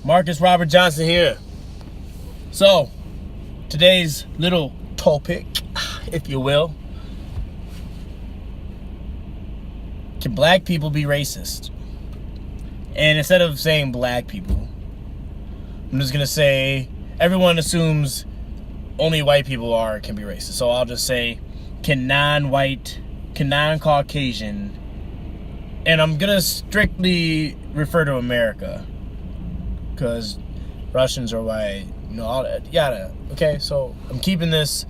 Marcus Robert Johnson here. So, today's little topic, if you will. Can black people be racist? And instead of saying black people, I'm just going to say everyone assumes only white people can be racist. So I'll just say, can non-Caucasian, and I'm going to strictly refer to America, because Russians are white, all that, yada. Okay, so I'm keeping this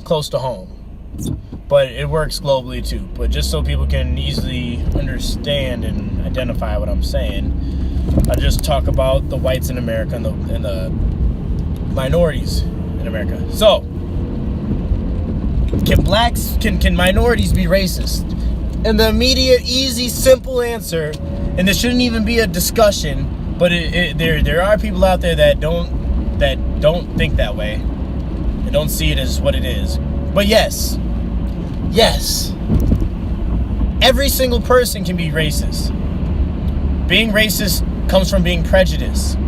close to home, but it works globally too. But just so people can easily understand and identify what I'm saying, I just talk about the whites in America and the minorities in America. So, can minorities be racist? And the immediate, easy, simple answer, and this shouldn't even be a discussion, but there are people out there that don't think that way and don't see it as what it is. But yes, every single person can be racist. Being racist comes from being prejudiced.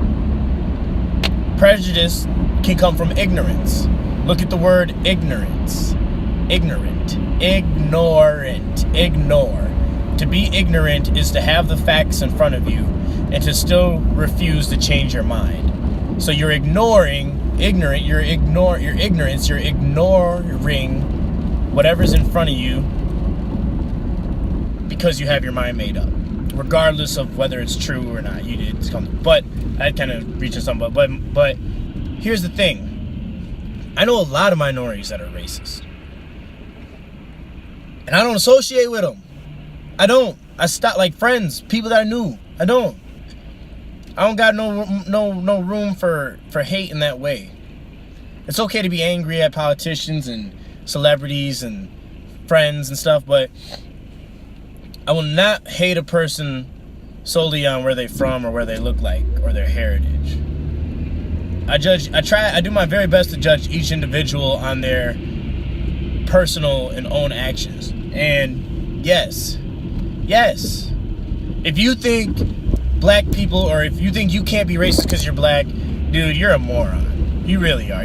Prejudice can come from ignorance. Look at the word ignorance. Ignorant. Ignore. To be ignorant is to have the facts in front of you and to still refuse to change your mind. So you're ignoring whatever's in front of you because you have your mind made up, regardless of whether it's true or not. But I kind of reached something. But here's the thing. I know a lot of minorities that are racist, and I don't associate with them. I don't. I stop, like friends, people that I knew. I don't got no room for hate in that way. It's okay to be angry at politicians and celebrities and friends and stuff, but I will not hate a person solely on where they're from or where they look like or their heritage. I do my very best to judge each individual on their personal and own actions. And yes, if you think black people, or if you think you can't be racist because you're black, dude, you're a moron. You really are.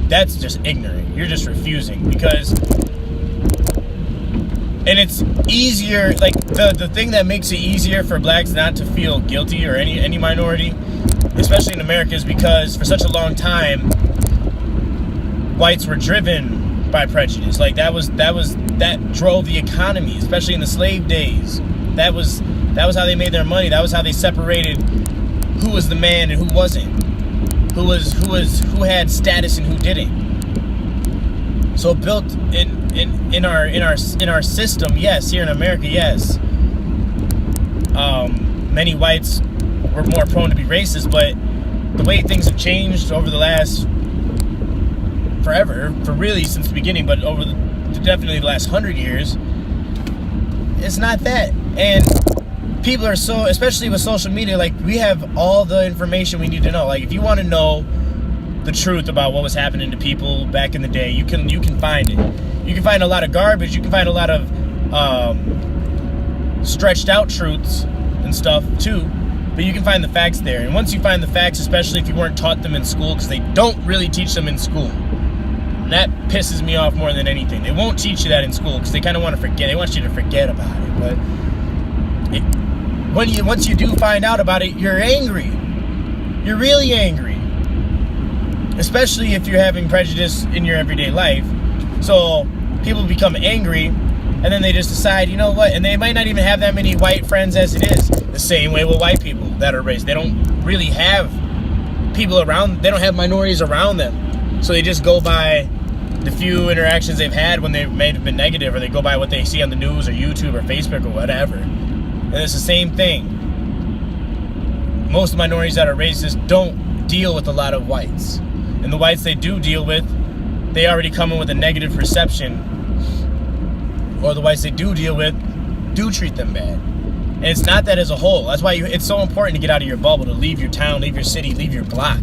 That's just ignorant. You're just refusing because, and it's easier, like the thing that makes it easier for blacks not to feel guilty, or any minority, especially in America, is because for such a long time whites were driven by prejudice. Like that drove the economy, especially in the slave days. That was how they made their money. That was how they separated who was the man and who wasn't, who had status and who didn't. So built in our system, yes, here in America, yes. Many whites were more prone to be racist, but the way things have changed over the last forever, for really since the beginning, but over definitely the last 100 years, it's not that. And people are so, especially with social media, like we have all the information we need to know. Like if you want to know the truth about what was happening to people back in the day, you can find it. You can find a lot of garbage. You can find a lot of stretched out truths and stuff too. But you can find the facts there. And once you find the facts, especially if you weren't taught them in school, because they don't really teach them in school. And that pisses me off more than anything. They won't teach you that in school because they kind of want to forget. They want you to forget about it. But once you do find out about it, you're angry. You're really angry. Especially if you're having prejudice in your everyday life. So people become angry, and then they just decide, you know what? And they might not even have that many white friends as it is. The same way with white people that are racist. They don't really have people around. They don't have minorities around them. So they just go by the few interactions they've had when they may have been negative, or they go by what they see on the news or YouTube or Facebook or whatever. And it's the same thing. Most minorities that are racist don't deal with a lot of whites. And the whites they do deal with, they already come in with a negative perception. Or the whites they do deal with do treat them bad. And it's not that as a whole. That's why it's so important to get out of your bubble, to leave your town, leave your city, leave your block.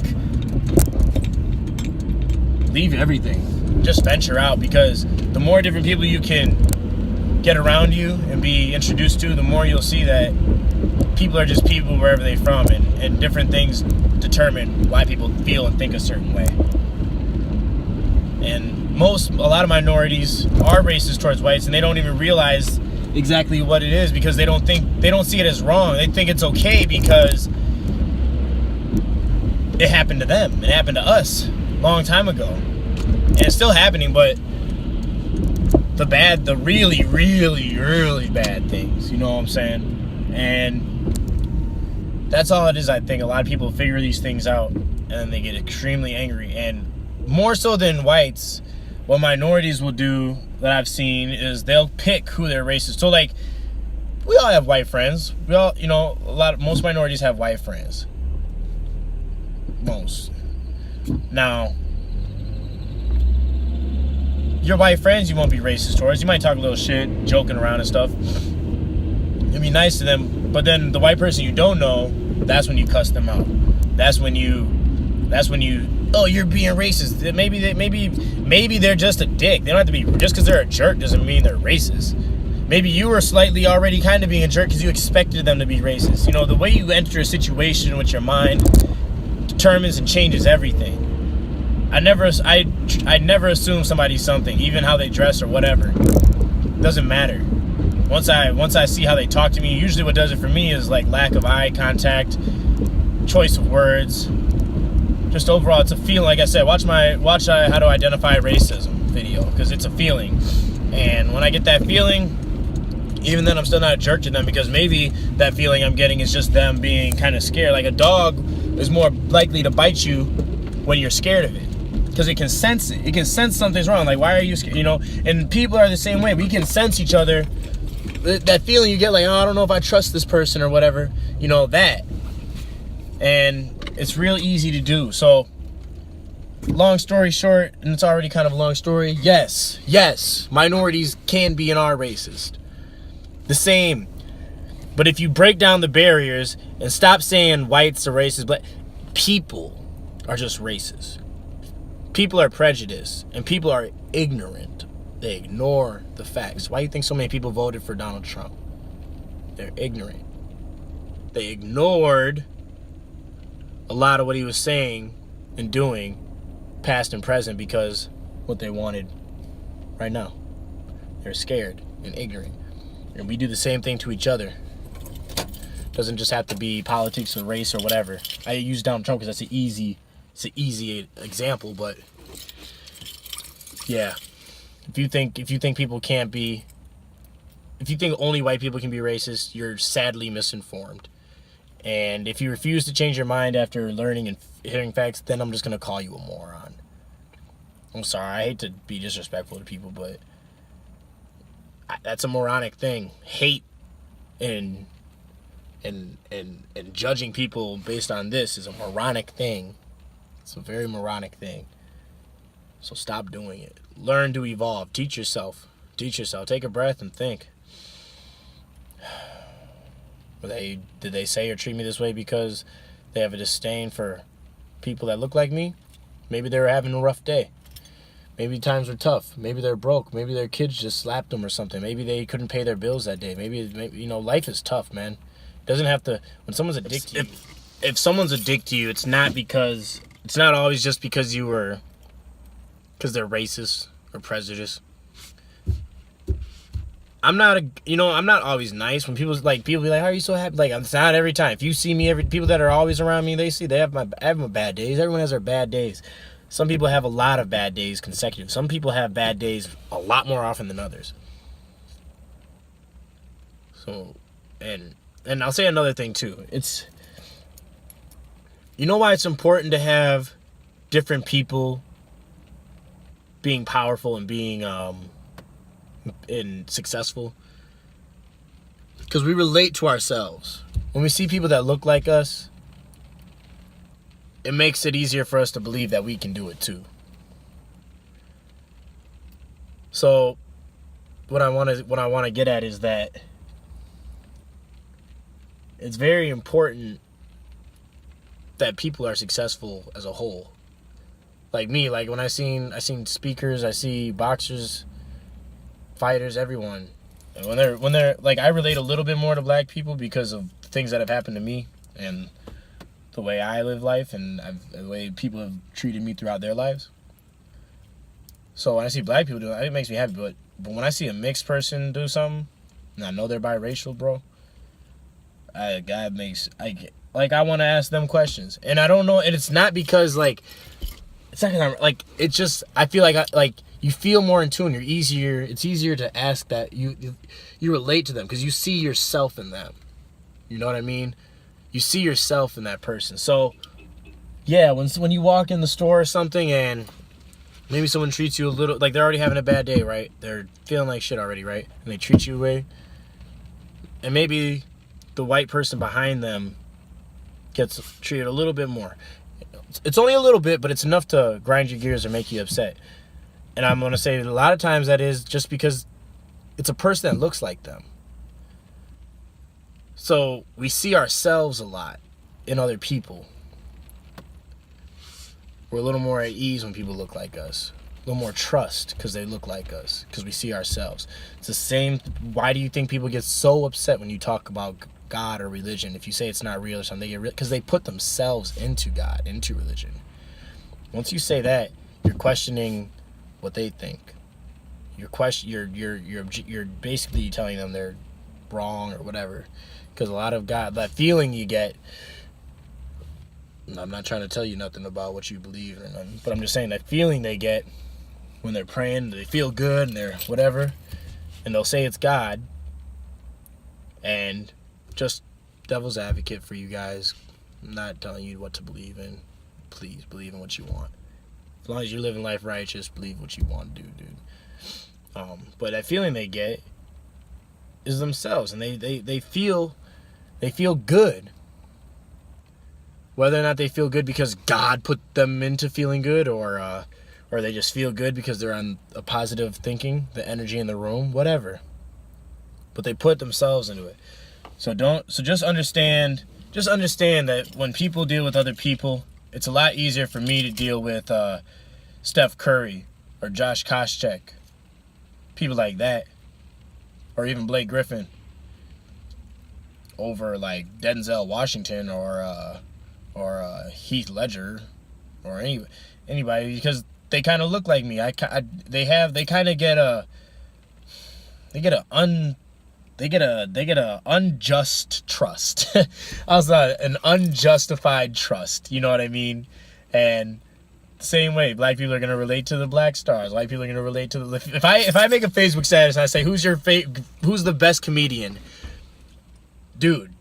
Leave everything. Just venture out, because the more different people you can get around you and be introduced to, the more you'll see that people are just people wherever they're from, and different things determine why people feel and think a certain way. And a lot of minorities are racist towards whites, and they don't even realize exactly what it is, because they don't see it as wrong. They think it's okay because it happened to them. It happened to us a long time ago, and it's still happening. But the really, really, really bad things, you know what I'm saying? And that's all it is. I think a lot of people figure these things out, and then they get extremely angry. And more so than whites, what minorities will do that I've seen is they'll pick who they're racist. So like, we all have white friends. We all, most minorities have white friends. Most. Now, your white friends you won't be racist towards. You might talk a little shit, joking around and stuff. You'll be nice to them, but then the white person you don't know, that's when you cuss them out. That's when you, oh, you're being racist. Maybe they're just a dick. They don't have to be, just because they're a jerk doesn't mean they're racist. Maybe you were slightly already kind of being a jerk because you expected them to be racist. The way you enter a situation with your mind determines and changes everything. I never assume somebody's something, even how they dress or whatever. It doesn't matter. Once I see how they talk to me, usually what does it for me is like lack of eye contact, choice of words. Just overall, it's a feeling. Like I said, watch How to Identify Racism video, because it's a feeling. And when I get that feeling, even then I'm still not a jerk to them, because maybe that feeling I'm getting is just them being kind of scared. Like a dog is more likely to bite you when you're scared of it, because it can sense it. It can sense something's wrong. Like, why are you scared? And people are the same way. We can sense each other. That feeling you get, like, oh, I don't know if I trust this person or whatever. That. And it's real easy to do. So, long story short, and it's already kind of a long story, yes, minorities can be and are racist. The same. But if you break down the barriers and stop saying whites are racist, but people are just racist. People are prejudiced, and people are ignorant. They ignore the facts. Why do you think so many people voted for Donald Trump? They're ignorant. They ignored a lot of what he was saying and doing, past and present, because what they wanted right now. They're scared and ignorant. And we do the same thing to each other. Doesn't just have to be politics or race or whatever. I use Donald Trump because it's an easy example, but yeah. If you think people can't be, if you think only white people can be racist, you're sadly misinformed. And if you refuse to change your mind after learning and hearing facts, then I'm just going to call you a moron. I'm sorry, I hate to be disrespectful to people, but that's a moronic thing. Hate and judging people based on this is a moronic thing. It's a very moronic thing. So stop doing it. Learn to evolve. Teach yourself. Take a breath and think. Did they say or treat me this way because they have a disdain for people that look like me? Maybe they were having a rough day. Maybe times were tough. Maybe they're broke. Maybe their kids just slapped them or something. Maybe they couldn't pay their bills that day. Maybe life is tough, man. It doesn't have to. When someone's addicted to you, if someone's addicted to you, it's not always just because they're racist or prejudiced. I'm not always nice when people be like, how are you so happy? Like, it's not every time. If you see me, people that are always around me, they have my bad days. Everyone has their bad days. Some people have a lot of bad days consecutive. Some people have bad days a lot more often than others. So, and I'll say another thing too. Why it's important to have different people being powerful and being and successful? Because we relate to ourselves. When we see people that look like us, it makes it easier for us to believe that we can do it too. So what I want to get at is that it's very important that people are successful as a whole. Like me, like when I seen speakers, I see boxers, fighters, everyone. And when they're like, I relate a little bit more to black people because of the things that have happened to me and the way I live life and the way people have treated me throughout their lives. So when I see black people do it makes me happy. But when I see a mixed person do something, and I know they're biracial, bro, I want to ask them questions. And I don't know, and it's not because, like, it's not because I'm, like, it's just, I feel like you feel more in tune. It's easier to ask that. You relate to them because you see yourself in them. You know what I mean? You see yourself in that person. So, yeah, when you walk in the store or something and maybe someone treats you a little, like they're already having a bad day, right? They're feeling like shit already, right? And they treat you away. And maybe the white person behind them gets treated a little bit more. It's only a little bit, but it's enough to grind your gears or make you upset. And I'm going to say a lot of times that is just because it's a person that looks like them. So we see ourselves a lot in other people. We're a little more at ease when people look like us. A little more trust because they look like us, because we see ourselves. It's the same. Why do you think people get so upset when you talk about God or religion? If you say it's not real or something, because they put themselves into God, into religion. Once you say that, you're questioning what they think. You're basically telling them they're wrong or whatever. Because a lot of God, that feeling you get, I'm not trying to tell you nothing about what you believe or nothing, but I'm just saying that feeling they get when they're praying, they feel good and they're whatever, and they'll say it's God. And just devil's advocate for you guys, I'm not telling you what to believe in. Please believe in what you want. As long as you're living life righteous, believe what you want to do, dude. But that feeling they get is themselves, and they feel good. Whether or not they feel good because God put them into feeling good, or they just feel good because they're on a positive thinking, the energy in the room, whatever. But they put themselves into it. So just understand that when people deal with other people, it's a lot easier for me to deal with Steph Curry or Josh Koscheck, people like that, or even Blake Griffin, over like Denzel Washington or Heath Ledger or anybody, because they kind of look like me. They get a unjust trust. How's that? An unjustified trust. You know what I mean? And same way, black people are gonna relate to the black stars. White people are gonna relate to the. If I make a Facebook status and I say who's the best comedian, dude,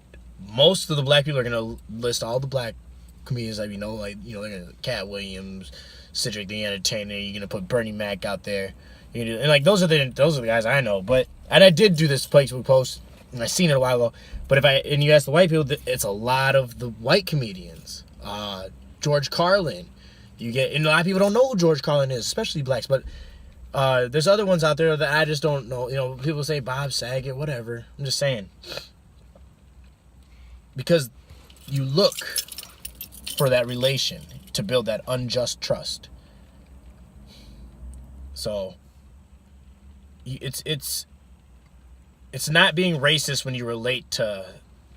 most of the black people are gonna list all the black comedians that we know, like, you know, they're gonna Cat Williams, Cedric the Entertainer. You're gonna put Bernie Mac out there, and like those are the guys I know. But and I did do this Facebook post, and I seen it a while ago. But and you ask the white people, it's a lot of the white comedians. George Carlin, and a lot of people don't know who George Carlin is, especially blacks. But there's other ones out there that I just don't know. You know, people say Bob Saget, whatever. I'm just saying, because you look for that relation to build that unjust trust. So it's not being racist when you relate to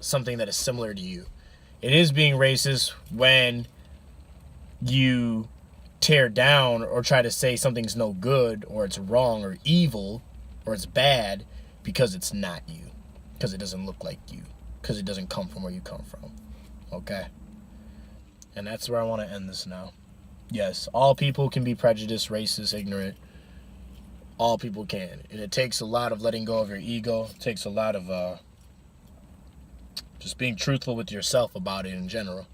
something that is similar to you. It is being racist when you tear down or try to say something's no good or it's wrong or evil or it's bad because it's not you, because it doesn't look like you, because it doesn't come from where you come from. Okay? And that's where I want to end this now. Yes, all people can be prejudiced, racist, ignorant. All people can. And it takes a lot of letting go of your ego. It takes a lot of just being truthful with yourself about it in general.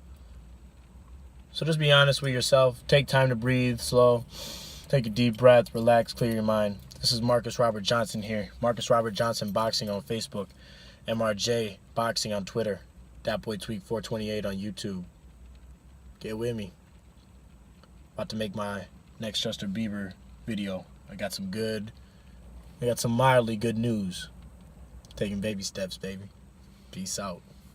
So just be honest with yourself. Take time to breathe slow. Take a deep breath. Relax. Clear your mind. This is Marcus Robert Johnson here. Marcus Robert Johnson Boxing on Facebook. MRJ Boxing on Twitter. DatBoyTweak428 on YouTube. Get with me. About to make my next Justin Bieber video. I got some mildly good news. Taking baby steps, baby. Peace out.